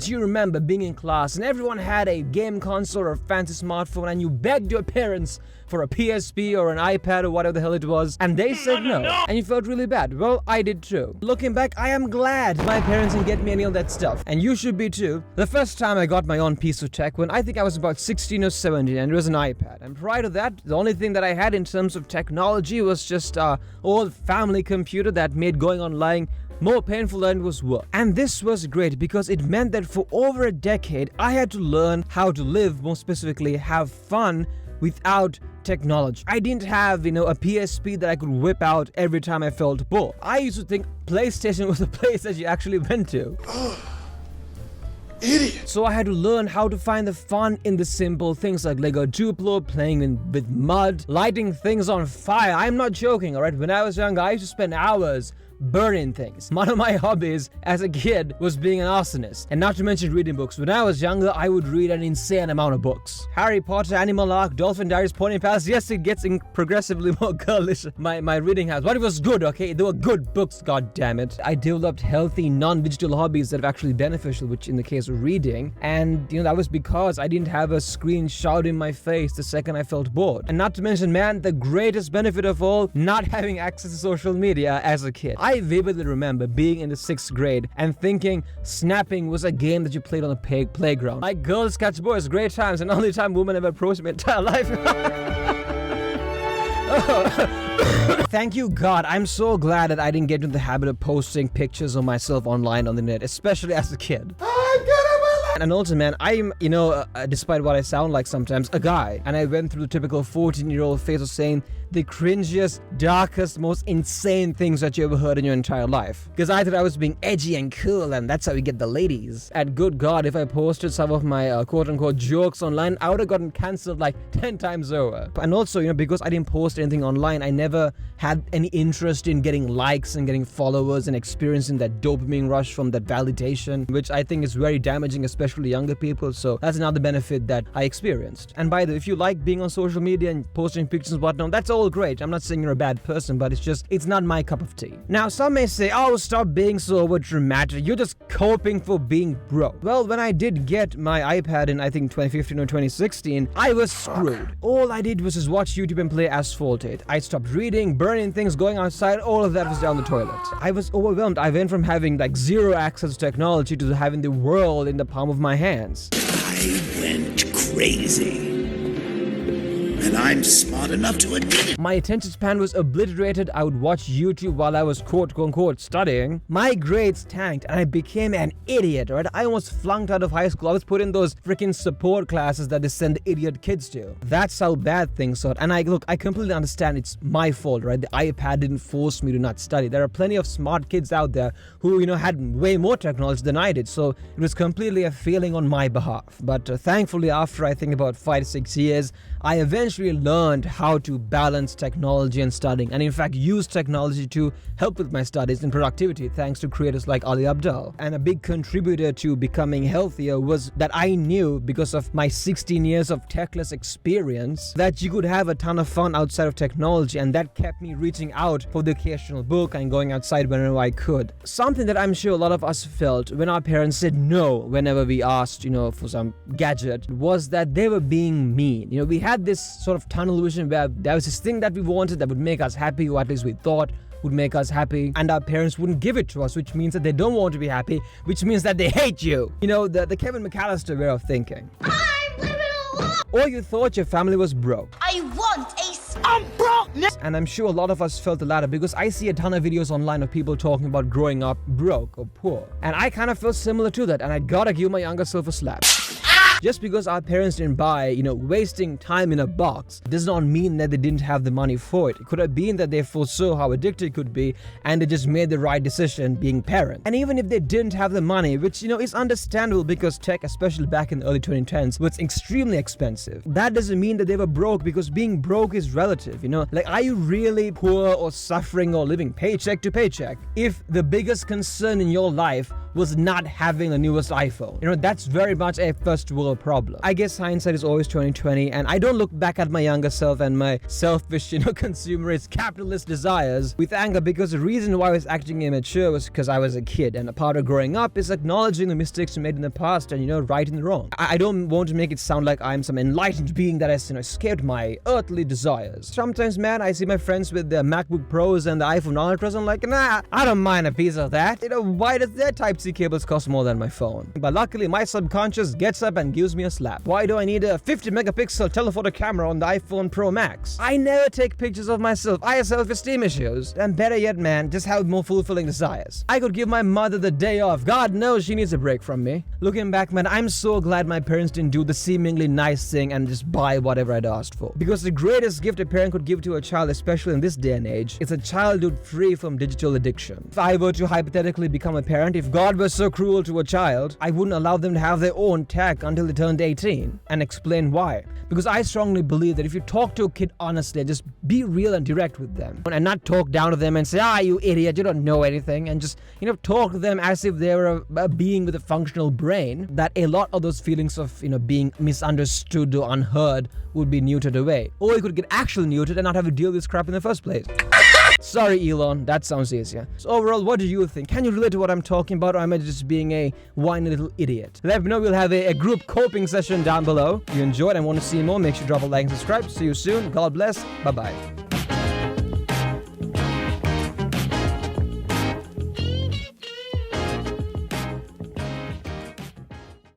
Do you remember being in class and everyone had a game console or a fancy smartphone and you begged your parents for a PSP or an iPad or whatever the hell it was, and they said no, and you felt really bad? Well, I did too. Looking back, I am glad my parents didn't get me any of that stuff, and you should be too. The first time I got my own piece of tech, when I think I was about 16 or 17, and it was an iPad. And prior to that, the only thing that I had in terms of technology was just an old family computer that made going online more painful than it was work. And this was great because it meant that for over a decade, I had to learn how to live, more specifically, have fun without technology. I didn't have, a PSP that I could whip out every time I felt bored. I used to think PlayStation was a place that you actually went to. Idiot. So I had to learn how to find the fun in the simple things like Lego Duplo, playing with mud, lighting things on fire. I'm not joking, alright? When I was young, I used to spend hours burning things. One of my hobbies as a kid was being an arsonist, and not to mention reading books. When I was younger, I would read an insane amount of books. Harry Potter, Animal Arc, Dolphin Diaries, Pony Pals. Yes, it gets progressively more girlish, my reading house, but it was good, okay? They were good books, god damn it. I developed healthy, non-digital hobbies that are actually beneficial, which in the case of reading, and that was because I didn't have a screen shouting in my face the second I felt bored. And not to mention, man, the greatest benefit of all, not having access to social media as a kid. I vividly remember being in the 6th grade and thinking snapping was a game that you played on a playground. Like girls catch boys, great times, and only time women ever approached me in my entire life. Thank you, God. I'm so glad that I didn't get into the habit of posting pictures of myself online on the net, especially as a kid. And also, man, I'm, despite what I sound like sometimes, a guy. And I went through the typical 14-year-old phase of saying the cringiest, darkest, most insane things that you ever heard in your entire life. Because I thought I was being edgy and cool, and that's how we get the ladies. And good God, if I posted some of my quote-unquote jokes online, I would have gotten cancelled like 10 times over. And also, because I didn't post anything online, I never had any interest in getting likes and getting followers and experiencing that dopamine rush from that validation, which I think is very damaging, especially younger people. So that's another benefit that I experienced. And by the way, if you like being on social media and posting pictures and whatnot, that's all great. I'm not saying you're a bad person, but it's not my cup of tea. Now, some may say, oh, stop being so over dramatic. You're just coping for being broke. Well, when I did get my iPad in, I think, 2015 or 2016, I was screwed. All I did was just watch YouTube and play Asphaltate. I stopped reading, burning things, going outside. All of that was down the toilet. I was overwhelmed. I went from having like zero access to technology to having the world in the palm of my hands. I went crazy. And I'm smart enough to admit it. My attention span was obliterated. I would watch YouTube while I was quote-unquote studying. My grades tanked and I became an idiot, right? I almost flunked out of high school. I was put in those freaking support classes that they send idiot kids to. That's how bad things are. And I completely understand it's my fault, right? The iPad didn't force me to not study. There are plenty of smart kids out there who, had way more technology than I did. So it was completely a failing on my behalf. But thankfully, after I think about 5 to 6 years, I eventually learned how to balance technology and studying, and in fact use technology to help with my studies and productivity thanks to creators like Ali Abdaal. And a big contributor to becoming healthier was that I knew, because of my 16 years of techless experience, that you could have a ton of fun outside of technology, and that kept me reaching out for the occasional book and going outside whenever I could. Something that I'm sure a lot of us felt when our parents said no whenever we asked, for some gadget, was that they were being mean. We had this sort of tunnel vision where there was this thing that we wanted that would make us happy, or at least we thought would make us happy, and our parents wouldn't give it to us, which means that they don't want to be happy, which means that they hate you. The Kevin McAllister way of thinking. I'm living alone. Or you thought your family was broke. I want I'm broke now. And I'm sure a lot of us felt the latter, because I see a ton of videos online of people talking about growing up broke or poor. And I kind of felt similar to that, and I gotta give my younger self a slap. Just because our parents didn't buy, wasting time in a box does not mean that they didn't have the money for it. It could have been that they foresaw how addicted it could be and they just made the right decision being parents. And even if they didn't have the money, which, is understandable because tech, especially back in the early 2010s, was extremely expensive. That doesn't mean that they were broke, because being broke is relative, Like, are you really poor or suffering or living paycheck to paycheck if the biggest concern in your life was not having the newest iPhone. That's very much a first world problem. I guess hindsight is always 2020, and I don't look back at my younger self and my selfish, consumerist, capitalist desires with anger, because the reason why I was acting immature was because I was a kid, and a part of growing up is acknowledging the mistakes you made in the past and, righting the wrong. I don't want to make it sound like I'm some enlightened being that has, escaped my earthly desires. Sometimes, man, I see my friends with their MacBook Pros and the iPhone Ultras, and I'm like, nah, I don't mind a piece of that. Why does their Type-C cables cost more than my phone? But luckily, my subconscious gets up and gives me a slap. Why do I need a 50 megapixel telephoto camera on the iPhone Pro Max? I never take pictures of myself. I have self-esteem issues. And better yet, man, just have more fulfilling desires. I could give my mother the day off. God knows she needs a break from me. Looking back, man, I'm so glad my parents didn't do the seemingly nice thing and just buy whatever I'd asked for. Because the greatest gift a parent could give to a child, especially in this day and age, is a childhood free from digital addiction. If I were to hypothetically become a parent, if God was so cruel to a child, I wouldn't allow them to have their own tech until they turned 18, and explain why. Because I strongly believe that if you talk to a kid honestly, just be real and direct with them, and not talk down to them and say, you idiot, you don't know anything, and just, talk to them as if they were a being with a functional brain, that a lot of those feelings of, being misunderstood or unheard would be neutered away. Or you could get actually neutered and not have to deal with this crap in the first place. Sorry, Elon, that sounds easier. So overall, what do you think? Can you relate to what I'm talking about, or am I just being a whiny little idiot? Let me know. We'll have a group coping session down below. If you enjoyed and want to see more, make sure to drop a like and subscribe. See you soon. God bless. Bye-bye.